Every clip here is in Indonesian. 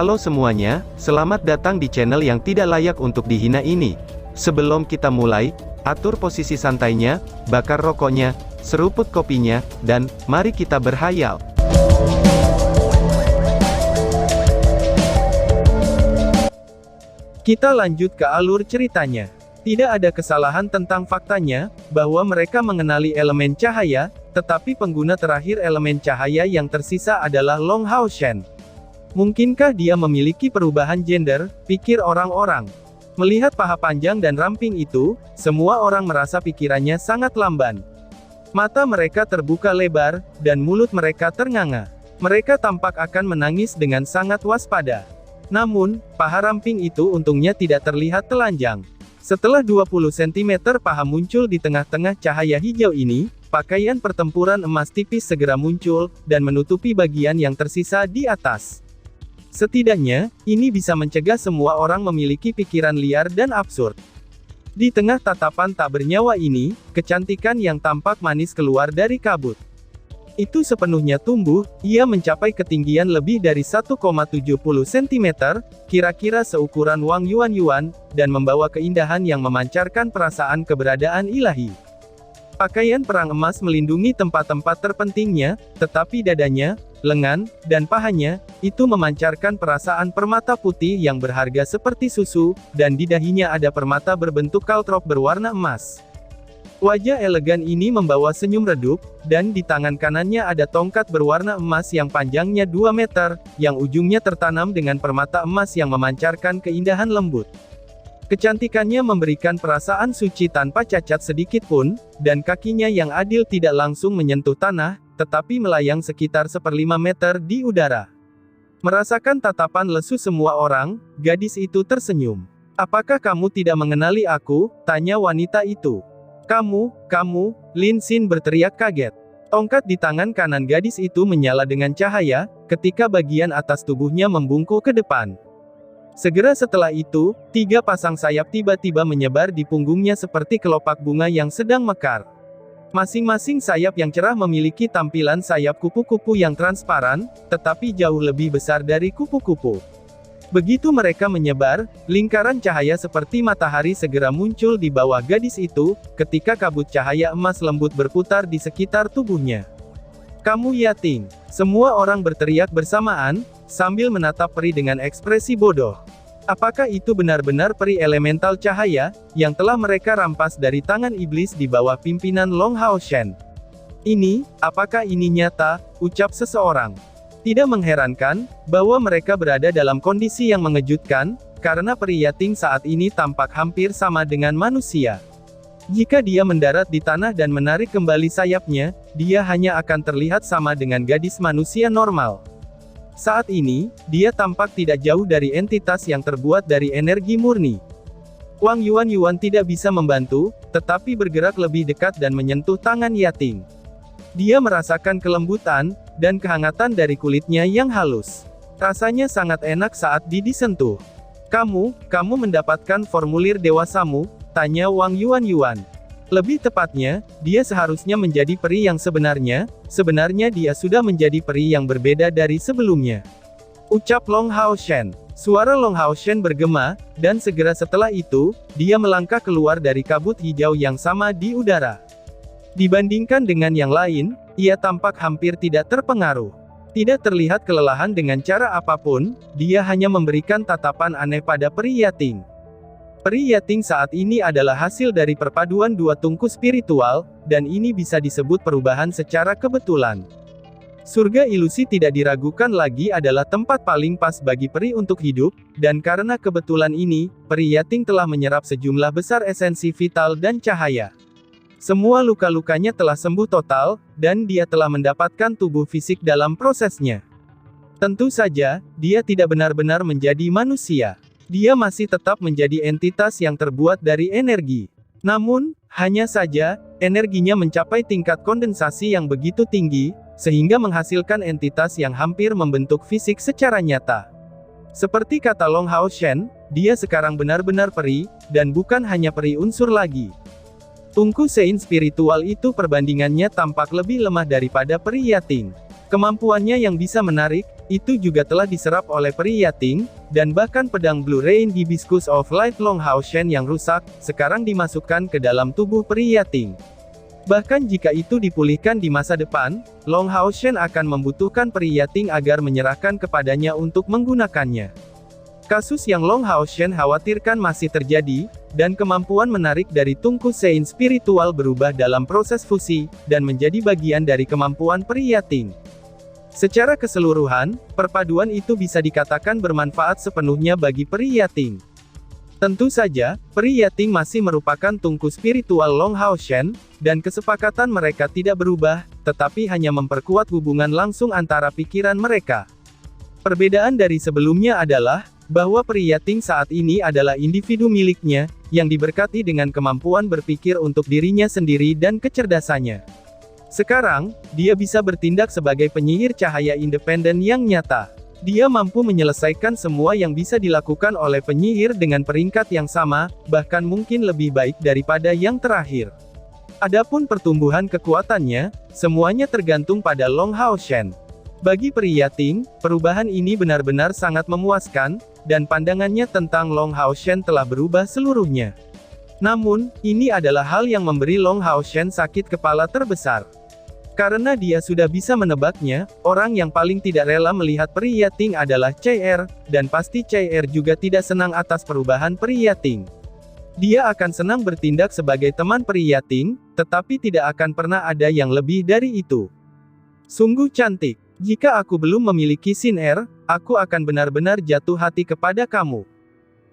Halo semuanya, selamat datang di channel yang tidak layak untuk dihina ini. Sebelum kita mulai, atur posisi santainya, bakar rokoknya, seruput kopinya, dan mari kita berhayal. Kita lanjut ke alur ceritanya. Tidak ada kesalahan tentang faktanya, bahwa mereka mengenali elemen cahaya, tetapi pengguna terakhir elemen cahaya yang tersisa adalah Long Hao Shen. Mungkinkah dia memiliki perubahan gender, pikir orang-orang. Melihat paha panjang dan ramping itu, semua orang merasa pikirannya sangat lamban. Mata mereka terbuka lebar, dan mulut mereka ternganga. Mereka tampak akan menangis dengan sangat waspada. Namun, paha ramping itu untungnya tidak terlihat telanjang. Setelah 20 cm paha muncul di tengah-tengah cahaya hijau ini, pakaian pertempuran emas tipis segera muncul, dan menutupi bagian yang tersisa di atas. Setidaknya, ini bisa mencegah semua orang memiliki pikiran liar dan absurd. Di tengah tatapan tak bernyawa ini, kecantikan yang tampak manis keluar dari kabut. Itu sepenuhnya tumbuh, ia mencapai ketinggian lebih dari 1,70 cm, kira-kira seukuran Wang Yuan, dan membawa keindahan yang memancarkan perasaan keberadaan ilahi. Pakaian perang emas melindungi tempat-tempat terpentingnya, tetapi dadanya, lengan, dan pahanya, itu memancarkan perasaan permata putih yang berharga seperti susu, dan di dahinya ada permata berbentuk kaltrop berwarna emas. Wajah elegan ini membawa senyum redup, dan di tangan kanannya ada tongkat berwarna emas yang panjangnya 2 meter, yang ujungnya tertanam dengan permata emas yang memancarkan keindahan lembut. Kecantikannya memberikan perasaan suci tanpa cacat sedikit pun, dan kakinya yang adil tidak langsung menyentuh tanah, tetapi melayang sekitar 1/5 meter di udara. Merasakan tatapan lesu semua orang, gadis itu tersenyum. "Apakah kamu tidak mengenali aku?" tanya wanita itu. Kamu, Lin Xin berteriak kaget. Tongkat di tangan kanan gadis itu menyala dengan cahaya, ketika bagian atas tubuhnya membungkuk ke depan. Segera setelah itu, 3 pasang sayap tiba-tiba menyebar di punggungnya seperti kelopak bunga yang sedang mekar. Masing-masing sayap yang cerah memiliki tampilan sayap kupu-kupu yang transparan, tetapi jauh lebih besar dari kupu-kupu. Begitu mereka menyebar, lingkaran cahaya seperti matahari segera muncul di bawah gadis itu, ketika kabut cahaya emas lembut berputar di sekitar tubuhnya. "Kamu Yating!" Semua orang berteriak bersamaan, sambil menatap peri dengan ekspresi bodoh. Apakah itu benar-benar peri elemental cahaya, yang telah mereka rampas dari tangan iblis di bawah pimpinan Long Hao Shen? Apakah ini nyata?" ucap seseorang. Tidak mengherankan, bahwa mereka berada dalam kondisi yang mengejutkan, karena peri Yating saat ini tampak hampir sama dengan manusia. Jika dia mendarat di tanah dan menarik kembali sayapnya, dia hanya akan terlihat sama dengan gadis manusia normal. Saat ini, dia tampak tidak jauh dari entitas yang terbuat dari energi murni. Wang Yuan tidak bisa membantu, tetapi bergerak lebih dekat dan menyentuh tangan Yating. Dia merasakan kelembutan, dan kehangatan dari kulitnya yang halus. Rasanya sangat enak saat disentuh. Kamu mendapatkan formulir dewasamu?" tanya Wang Yuan. Lebih tepatnya, dia seharusnya menjadi peri yang sebenarnya dia sudah menjadi peri yang berbeda dari sebelumnya. Ucap Long Hao Shen. Suara Long Hao Shen bergema, dan segera setelah itu, dia melangkah keluar dari kabut hijau yang sama di udara. Dibandingkan dengan yang lain, ia tampak hampir tidak terpengaruh. Tidak terlihat kelelahan dengan cara apapun, dia hanya memberikan tatapan aneh pada peri Yating. Peri Yating saat ini adalah hasil dari perpaduan 2 tungku spiritual, dan ini bisa disebut perubahan secara kebetulan. Surga ilusi tidak diragukan lagi adalah tempat paling pas bagi peri untuk hidup, dan karena kebetulan ini, peri Yating telah menyerap sejumlah besar esensi vital dan cahaya. Semua luka-lukanya telah sembuh total, dan dia telah mendapatkan tubuh fisik dalam prosesnya. Tentu saja, dia tidak benar-benar menjadi manusia. Dia masih tetap menjadi entitas yang terbuat dari energi. Namun, hanya saja, energinya mencapai tingkat kondensasi yang begitu tinggi, sehingga menghasilkan entitas yang hampir membentuk fisik secara nyata. Seperti kata Long Hao Shen, dia sekarang benar-benar peri, dan bukan hanya peri unsur lagi. Tungku Sein spiritual itu perbandingannya tampak lebih lemah daripada peri Yating. Kemampuannya yang bisa menarik, itu juga telah diserap oleh peri Yating, dan bahkan pedang Blue Rain Hibiscus of Light Long Hao Shen yang rusak, sekarang dimasukkan ke dalam tubuh peri Yating. Bahkan jika itu dipulihkan di masa depan, Long Hao Shen akan membutuhkan peri Yating agar menyerahkan kepadanya untuk menggunakannya. Kasus yang Long Hao Shen khawatirkan masih terjadi, dan kemampuan menarik dari tungku Sein spiritual berubah dalam proses fusi, dan menjadi bagian dari kemampuan peri Yating. Secara keseluruhan, perpaduan itu bisa dikatakan bermanfaat sepenuhnya bagi peri Yating. Tentu saja, peri Yating masih merupakan tungku spiritual Long Hao Shen, dan kesepakatan mereka tidak berubah, tetapi hanya memperkuat hubungan langsung antara pikiran mereka. Perbedaan dari sebelumnya adalah, bahwa peri Yating saat ini adalah individu miliknya, yang diberkati dengan kemampuan berpikir untuk dirinya sendiri dan kecerdasannya. Sekarang, dia bisa bertindak sebagai penyihir cahaya independen yang nyata. Dia mampu menyelesaikan semua yang bisa dilakukan oleh penyihir dengan peringkat yang sama, bahkan mungkin lebih baik daripada yang terakhir. Adapun pertumbuhan kekuatannya, semuanya tergantung pada Long Hao Shen. Bagi peri Yating, perubahan ini benar-benar sangat memuaskan, dan pandangannya tentang Long Hao Shen telah berubah seluruhnya. Namun, ini adalah hal yang memberi Long Hao Shen sakit kepala terbesar. Karena dia sudah bisa menebaknya, orang yang paling tidak rela melihat peri Yating adalah CR, dan pasti CR juga tidak senang atas perubahan peri Yating. Dia akan senang bertindak sebagai teman peri Yating, tetapi tidak akan pernah ada yang lebih dari itu. Sungguh cantik. Jika aku belum memiliki Xin Er, aku akan benar-benar jatuh hati kepada kamu.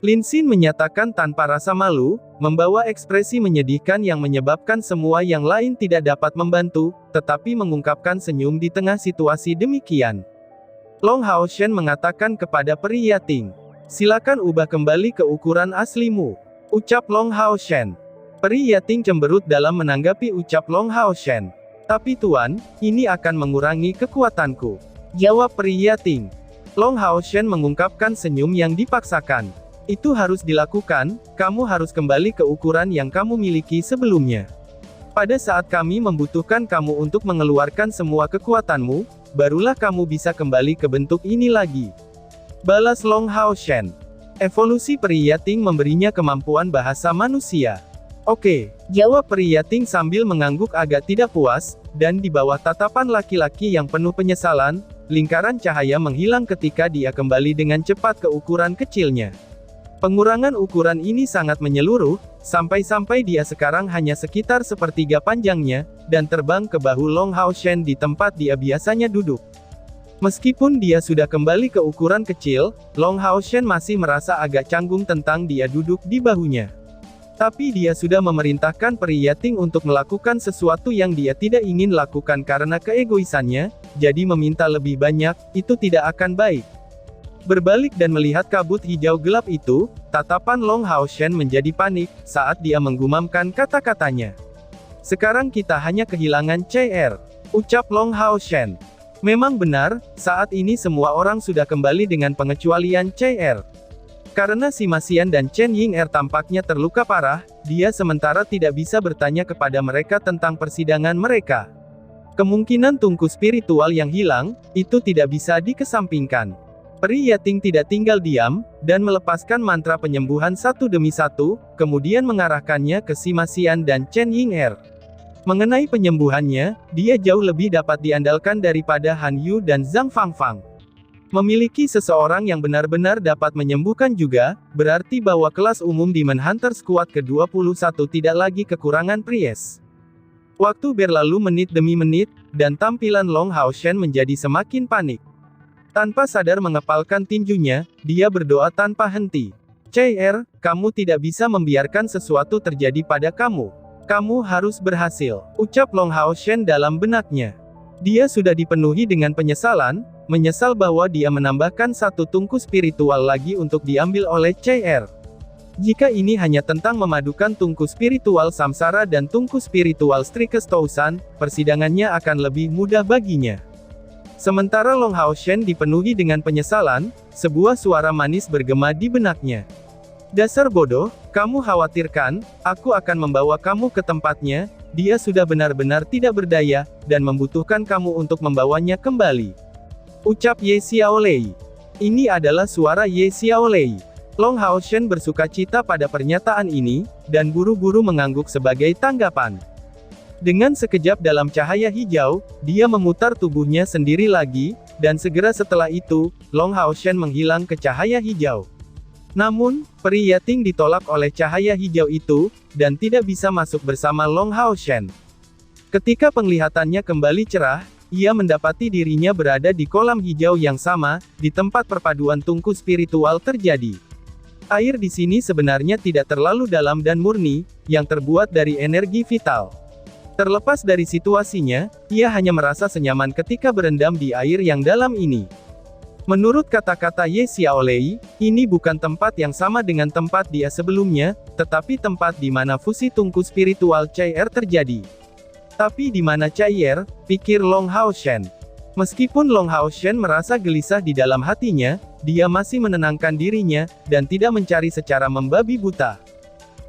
Lin Xin menyatakan tanpa rasa malu, membawa ekspresi menyedihkan yang menyebabkan semua yang lain tidak dapat membantu, tetapi mengungkapkan senyum di tengah situasi demikian. Long Hao Shen mengatakan kepada peri Yating, "Silakan ubah kembali ke ukuran aslimu," ucap Long Hao Shen. Peri Yating cemberut dalam menanggapi ucap Long Hao Shen. "Tapi Tuan, ini akan mengurangi kekuatanku," jawab peri Yating. Long Hao Shen mengungkapkan senyum yang dipaksakan. "Itu harus dilakukan, kamu harus kembali ke ukuran yang kamu miliki sebelumnya. Pada saat kami membutuhkan kamu untuk mengeluarkan semua kekuatanmu, barulah kamu bisa kembali ke bentuk ini lagi," balas Long Hao Shen. Evolusi peri Yating memberinya kemampuan bahasa manusia. "Oke," jawab peri Yating sambil mengangguk agak tidak puas, dan di bawah tatapan laki-laki yang penuh penyesalan, lingkaran cahaya menghilang ketika dia kembali dengan cepat ke ukuran kecilnya. Pengurangan ukuran ini sangat menyeluruh, sampai-sampai dia sekarang hanya sekitar sepertiga panjangnya, dan terbang ke bahu Long Hao Shen di tempat dia biasanya duduk. Meskipun dia sudah kembali ke ukuran kecil, Long Hao Shen masih merasa agak canggung tentang dia duduk di bahunya. Tapi dia sudah memerintahkan peri Yating untuk melakukan sesuatu yang dia tidak ingin lakukan karena keegoisannya, jadi meminta lebih banyak, itu tidak akan baik. Berbalik dan melihat kabut hijau gelap itu, tatapan Long Hao Shen menjadi panik, saat dia menggumamkan kata-katanya. "Sekarang kita hanya kehilangan CR," ucap Long Hao Shen. Memang benar, saat ini semua orang sudah kembali dengan pengecualian CR. Karena Sima Xian dan Chen Ying-er tampaknya terluka parah, dia sementara tidak bisa bertanya kepada mereka tentang persidangan mereka. Kemungkinan tungku spiritual yang hilang, itu tidak bisa dikesampingkan. Peri Yating tidak tinggal diam, dan melepaskan mantra penyembuhan satu demi satu, kemudian mengarahkannya ke Sima Xian dan Chen Ying-er. Mengenai penyembuhannya, dia jauh lebih dapat diandalkan daripada Han Yu dan Zhang Fangfang. Memiliki seseorang yang benar-benar dapat menyembuhkan juga, berarti bahwa kelas umum Demon Hunter Squad ke-21 tidak lagi kekurangan Priest. Waktu berlalu menit demi menit, dan tampilan Long Hao Shen menjadi semakin panik. Tanpa sadar mengepalkan tinjunya, dia berdoa tanpa henti. "CR, kamu tidak bisa membiarkan sesuatu terjadi pada kamu. Kamu harus berhasil," ucap Long Hao Shen dalam benaknya. Dia sudah dipenuhi dengan penyesalan, menyesal bahwa dia menambahkan satu tungku spiritual lagi untuk diambil oleh CR. Jika ini hanya tentang memadukan tungku spiritual Samsara dan tungku spiritual Strikes Tousan, persidangannya akan lebih mudah baginya. Sementara Long Hao Shen dipenuhi dengan penyesalan, sebuah suara manis bergema di benaknya. "Dasar bodoh, kamu khawatirkan, aku akan membawa kamu ke tempatnya, dia sudah benar-benar tidak berdaya, dan membutuhkan kamu untuk membawanya kembali." Ucap Ye Xiaolei. Ini adalah suara Ye Xiaolei. Long Haoshen bersuka cita pada pernyataan ini, dan buru-buru mengangguk sebagai tanggapan. Dengan sekejap dalam cahaya hijau, dia memutar tubuhnya sendiri lagi, dan segera setelah itu, Long Haoshen menghilang ke cahaya hijau. Namun, peri Yating ditolak oleh cahaya hijau itu, dan tidak bisa masuk bersama Long Haoshen. Ketika penglihatannya kembali cerah, ia mendapati dirinya berada di kolam hijau yang sama, di tempat perpaduan tungku spiritual terjadi. Air di sini sebenarnya tidak terlalu dalam dan murni, yang terbuat dari energi vital. Terlepas dari situasinya, ia hanya merasa senyaman ketika berendam di air yang dalam ini. Menurut kata-kata Ye Xiaolei, ini bukan tempat yang sama dengan tempat dia sebelumnya, tetapi tempat di mana fusi tungku spiritual Chai-Er terjadi. Tapi di mana Chai-Er, pikir Long Haoshen. Meskipun Long Haoshen merasa gelisah di dalam hatinya, dia masih menenangkan dirinya, dan tidak mencari secara membabi buta.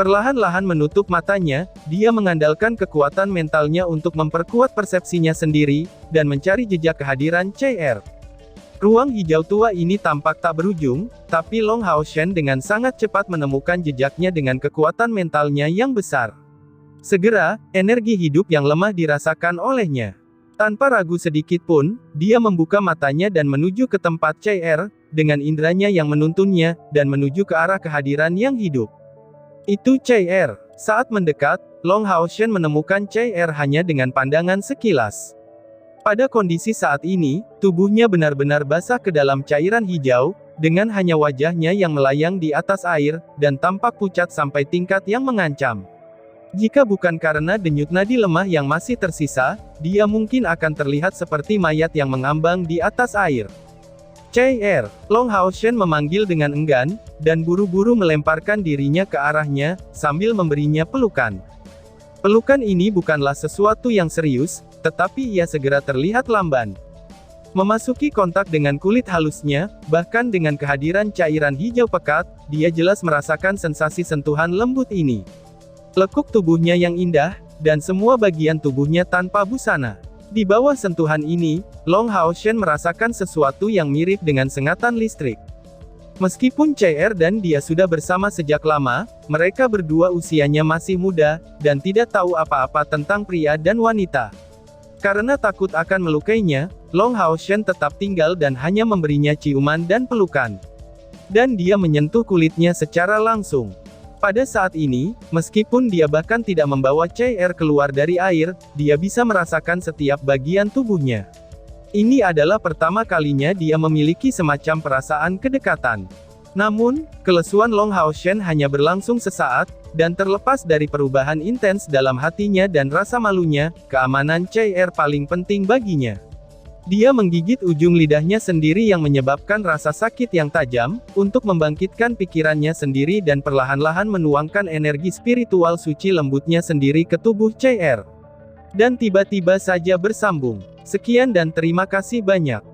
Perlahan-lahan menutup matanya, dia mengandalkan kekuatan mentalnya untuk memperkuat persepsinya sendiri, dan mencari jejak kehadiran Chai-Er. Ruang hijau tua ini tampak tak berujung, tapi Long Haoshen dengan sangat cepat menemukan jejaknya dengan kekuatan mentalnya yang besar. Segera, energi hidup yang lemah dirasakan olehnya. Tanpa ragu sedikit pun, dia membuka matanya dan menuju ke tempat Chai-Er, dengan indranya yang menuntunnya, dan menuju ke arah kehadiran yang hidup. Itu Chai-Er. Saat mendekat, Long Haoshen menemukan Chai-Er hanya dengan pandangan sekilas. Pada kondisi saat ini, tubuhnya benar-benar basah ke dalam cairan hijau, dengan hanya wajahnya yang melayang di atas air, dan tampak pucat sampai tingkat yang mengancam. Jika bukan karena denyut nadi lemah yang masih tersisa, dia mungkin akan terlihat seperti mayat yang mengambang di atas air. Chai-Er, Long Haoshen memanggil dengan enggan, dan buru-buru melemparkan dirinya ke arahnya, sambil memberinya pelukan. Pelukan ini bukanlah sesuatu yang serius, tetapi ia segera terlihat lamban. Memasuki kontak dengan kulit halusnya, bahkan dengan kehadiran cairan hijau pekat, dia jelas merasakan sensasi sentuhan lembut ini. Lekuk tubuhnya yang indah, dan semua bagian tubuhnya tanpa busana. Di bawah sentuhan ini, Long Haoshen merasakan sesuatu yang mirip dengan sengatan listrik. Meskipun Chai-Er dan dia sudah bersama sejak lama, mereka berdua usianya masih muda, dan tidak tahu apa-apa tentang pria dan wanita. Karena takut akan melukainya, Long Haoshen tetap tinggal dan hanya memberinya ciuman dan pelukan. Dan dia menyentuh kulitnya secara langsung. Pada saat ini, meskipun dia bahkan tidak membawa Chai-Er keluar dari air, dia bisa merasakan setiap bagian tubuhnya. Ini adalah pertama kalinya dia memiliki semacam perasaan kedekatan. Namun, kelesuan Long Haoshen hanya berlangsung sesaat, dan terlepas dari perubahan intens dalam hatinya dan rasa malunya, keamanan Chai-Er paling penting baginya. Dia menggigit ujung lidahnya sendiri yang menyebabkan rasa sakit yang tajam, untuk membangkitkan pikirannya sendiri dan perlahan-lahan menuangkan energi spiritual suci lembutnya sendiri ke tubuh Chai-Er. Dan tiba-tiba saja bersambung. Sekian dan terima kasih banyak.